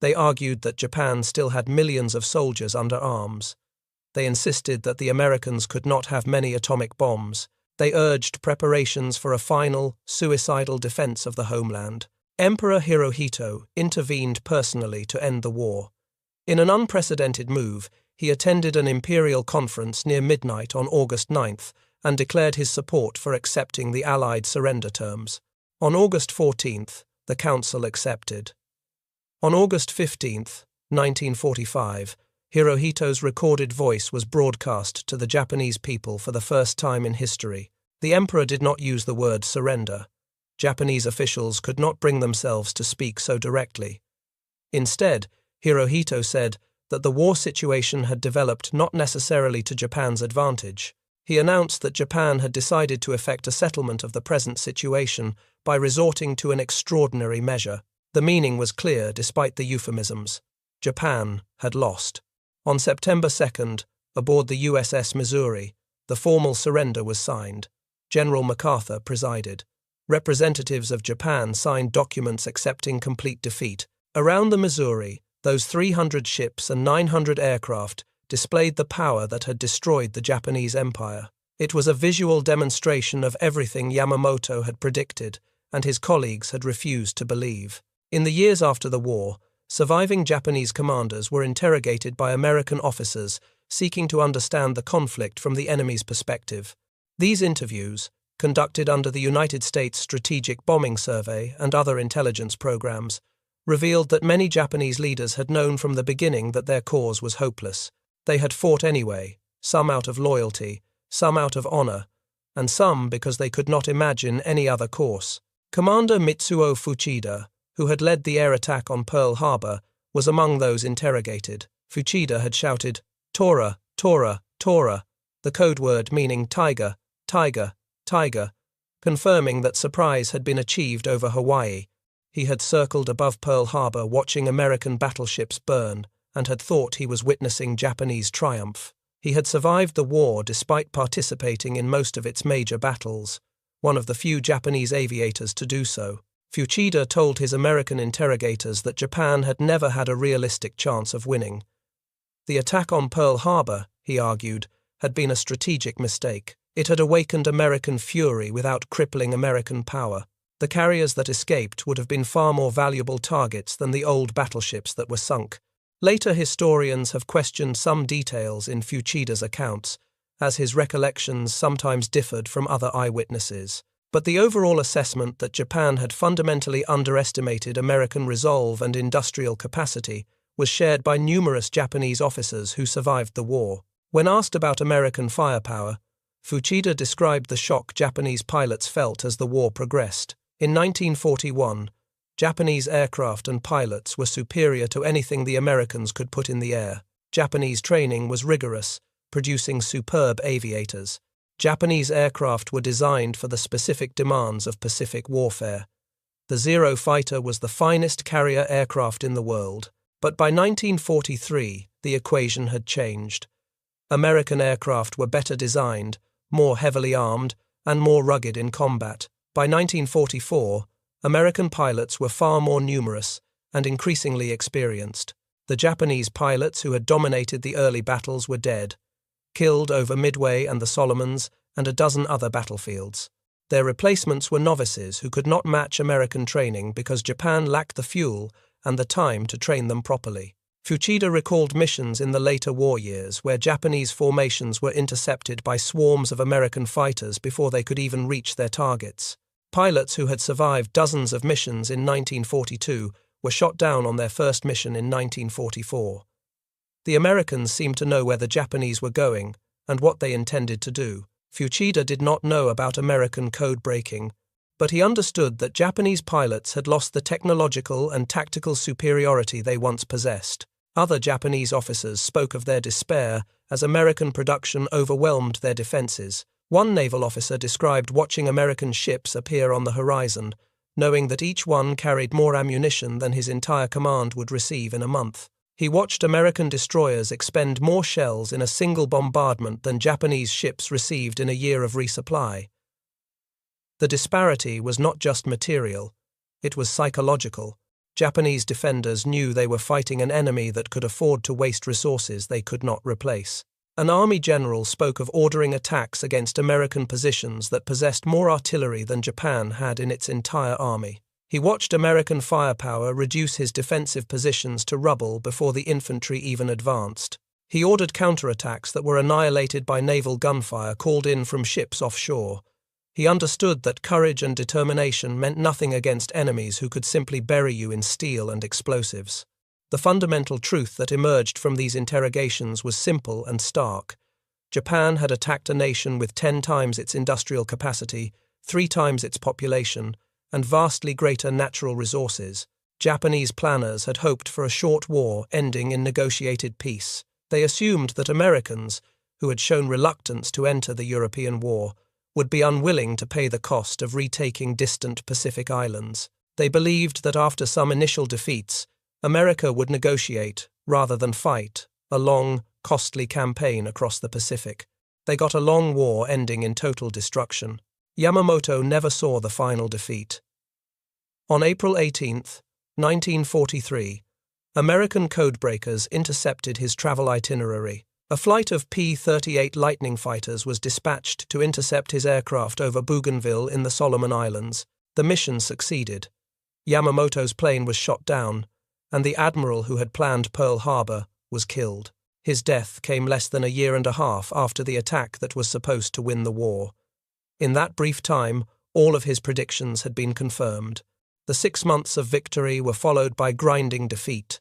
S1: They argued that Japan still had millions of soldiers under arms. They insisted that the Americans could not have many atomic bombs. They urged preparations for a final, suicidal defense of the homeland. Emperor Hirohito intervened personally to end the war. In an unprecedented move, he attended an imperial conference near midnight on August 9th and declared his support for accepting the Allied surrender terms. On August 14th, the Council accepted. On August 15th, 1945, Hirohito's recorded voice was broadcast to the Japanese people for the first time in history. The emperor did not use the word surrender. Japanese officials could not bring themselves to speak so directly. Instead, Hirohito said that the war situation had developed not necessarily to Japan's advantage. He announced that Japan had decided to effect a settlement of the present situation by resorting to an extraordinary measure. The meaning was clear despite the euphemisms. Japan had lost. On September 2nd, aboard the USS Missouri, the formal surrender was signed. General MacArthur presided. Representatives of Japan signed documents accepting complete defeat. Around the Missouri, those 300 ships and 900 aircraft displayed the power that had destroyed the Japanese Empire. It was a visual demonstration of everything Yamamoto had predicted and his colleagues had refused to believe. In the years after the war, surviving Japanese commanders were interrogated by American officers seeking to understand the conflict from the enemy's perspective. These interviews, conducted under the United States Strategic Bombing Survey and other intelligence programs, revealed that many Japanese leaders had known from the beginning that their cause was hopeless. They had fought anyway, some out of loyalty, some out of honor, and some because they could not imagine any other course. Commander Mitsuo Fuchida, who had led the air attack on Pearl Harbor, was among those interrogated. Fuchida had shouted, "Tora, Tora, Tora," the code word meaning tiger, tiger, tiger, confirming that surprise had been achieved over Hawaii. He had circled above Pearl Harbor watching American battleships burn and had thought he was witnessing Japanese triumph. He had survived the war despite participating in most of its major battles, one of the few Japanese aviators to do so. Fuchida told his American interrogators that Japan had never had a realistic chance of winning. The attack on Pearl Harbor, he argued, had been a strategic mistake. It had awakened American fury without crippling American power. The carriers that escaped would have been far more valuable targets than the old battleships that were sunk. Later historians have questioned some details in Fuchida's accounts, as his recollections sometimes differed from other eyewitnesses. But the overall assessment that Japan had fundamentally underestimated American resolve and industrial capacity was shared by numerous Japanese officers who survived the war. When asked about American firepower, Fuchida described the shock Japanese pilots felt as the war progressed. In 1941, Japanese aircraft and pilots were superior to anything the Americans could put in the air. Japanese training was rigorous, producing superb aviators. Japanese aircraft were designed for the specific demands of Pacific warfare. The Zero fighter was the finest carrier aircraft in the world. But by 1943, the equation had changed. American aircraft were better designed, more heavily armed, and more rugged in combat. By 1944, American pilots were far more numerous and increasingly experienced. The Japanese pilots who had dominated the early battles were dead, killed over Midway and the Solomons and a dozen other battlefields. Their replacements were novices who could not match American training because Japan lacked the fuel and the time to train them properly. Fuchida recalled missions in the later war years where Japanese formations were intercepted by swarms of American fighters before they could even reach their targets. Pilots who had survived dozens of missions in 1942 were shot down on their first mission in 1944. The Americans seemed to know where the Japanese were going and what they intended to do. Fuchida did not know about American code breaking, but he understood that Japanese pilots had lost the technological and tactical superiority they once possessed. Other Japanese officers spoke of their despair as American production overwhelmed their defenses. One naval officer described watching American ships appear on the horizon, knowing that each one carried more ammunition than his entire command would receive in a month. He watched American destroyers expend more shells in a single bombardment than Japanese ships received in a year of resupply. The disparity was not just material, it was psychological. Japanese defenders knew they were fighting an enemy that could afford to waste resources they could not replace. An army general spoke of ordering attacks against American positions that possessed more artillery than Japan had in its entire army. He watched American firepower reduce his defensive positions to rubble before the infantry even advanced. He ordered counterattacks that were annihilated by naval gunfire called in from ships offshore. He understood that courage and determination meant nothing against enemies who could simply bury you in steel and explosives. The fundamental truth that emerged from these interrogations was simple and stark. Japan had attacked a nation with 10 times its industrial capacity, 3 times its population, and vastly greater natural resources. Japanese planners had hoped for a short war ending in negotiated peace. They assumed that Americans, who had shown reluctance to enter the European war, would be unwilling to pay the cost of retaking distant Pacific islands. They believed that after some initial defeats, America would negotiate, rather than fight, a long, costly campaign across the Pacific. They got a long war ending in total destruction. Yamamoto never saw the final defeat. On April 18, 1943, American codebreakers intercepted his travel itinerary. A flight of P-38 Lightning fighters was dispatched to intercept his aircraft over Bougainville in the Solomon Islands. The mission succeeded. Yamamoto's plane was shot down, and the admiral who had planned Pearl Harbor was killed. His death came less than a year and a half after the attack that was supposed to win the war. In that brief time, all of his predictions had been confirmed. The 6 months of victory were followed by grinding defeat.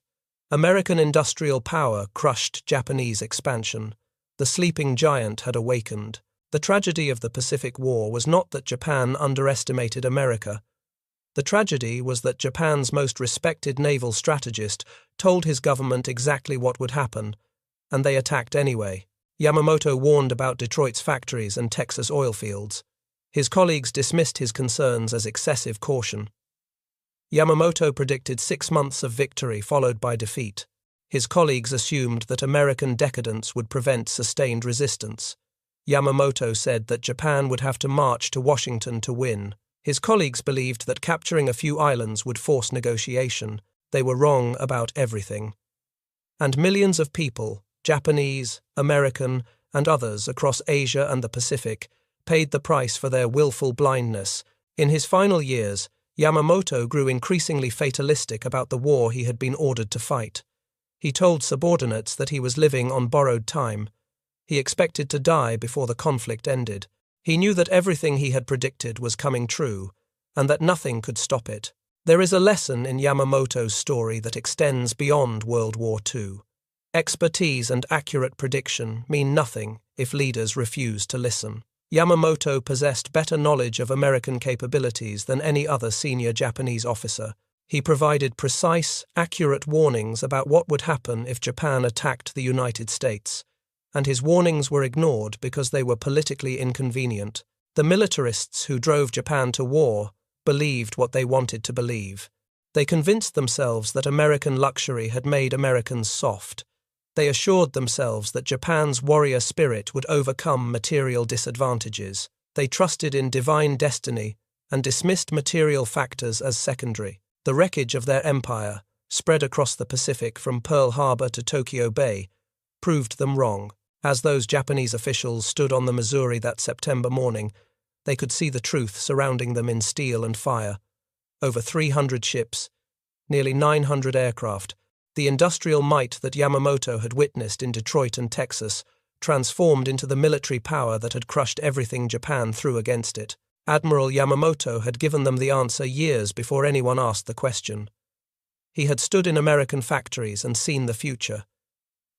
S1: American industrial power crushed Japanese expansion. The sleeping giant had awakened. The tragedy of the Pacific War was not that Japan underestimated America. The tragedy was that Japan's most respected naval strategist told his government exactly what would happen, and they attacked anyway. Yamamoto warned about Detroit's factories and Texas oil fields. His colleagues dismissed his concerns as excessive caution. Yamamoto predicted 6 months of victory followed by defeat. His colleagues assumed that American decadence would prevent sustained resistance. Yamamoto said that Japan would have to march to Washington to win. His colleagues believed that capturing a few islands would force negotiation. They were wrong about everything. And millions of people, Japanese, American, and others across Asia and the Pacific, paid the price for their willful blindness. In his final years, Yamamoto grew increasingly fatalistic about the war he had been ordered to fight. He told subordinates that he was living on borrowed time. He expected to die before the conflict ended. He knew that everything he had predicted was coming true, and that nothing could stop it. There is a lesson in Yamamoto's story that extends beyond World War II. Expertise and accurate prediction mean nothing if leaders refuse to listen. Yamamoto possessed better knowledge of American capabilities than any other senior Japanese officer. He provided precise, accurate warnings about what would happen if Japan attacked the United States, and his warnings were ignored because they were politically inconvenient. The militarists who drove Japan to war believed what they wanted to believe. They convinced themselves that American luxury had made Americans soft. They assured themselves that Japan's warrior spirit would overcome material disadvantages. They trusted in divine destiny and dismissed material factors as secondary. The wreckage of their empire, spread across the Pacific from Pearl Harbor to Tokyo Bay, proved them wrong. As those Japanese officials stood on the Missouri that September morning, they could see the truth surrounding them in steel and fire. Over 300 ships, nearly 900 aircraft, the industrial might that Yamamoto had witnessed in Detroit and Texas transformed into the military power that had crushed everything Japan threw against it. Admiral Yamamoto had given them the answer years before anyone asked the question. He had stood in American factories and seen the future.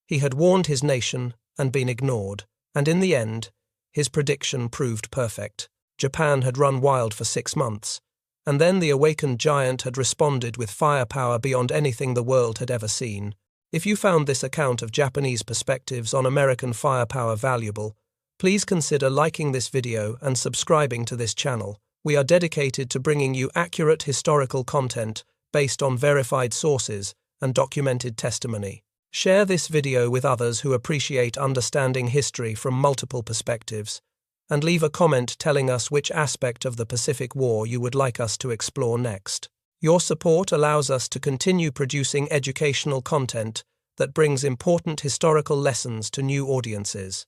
S1: He had warned his nation and been ignored, and in the end, his prediction proved perfect. Japan had run wild for 6 months, and then the awakened giant had responded with firepower beyond anything the world had ever seen. If you found this account of Japanese perspectives on American firepower valuable, please consider liking this video and subscribing to this channel. We are dedicated to bringing you accurate historical content based on verified sources and documented testimony. Share this video with others who appreciate understanding history from multiple perspectives, and leave a comment telling us which aspect of the Pacific War you would like us to explore next. Your support allows us to continue producing educational content that brings important historical lessons to new audiences.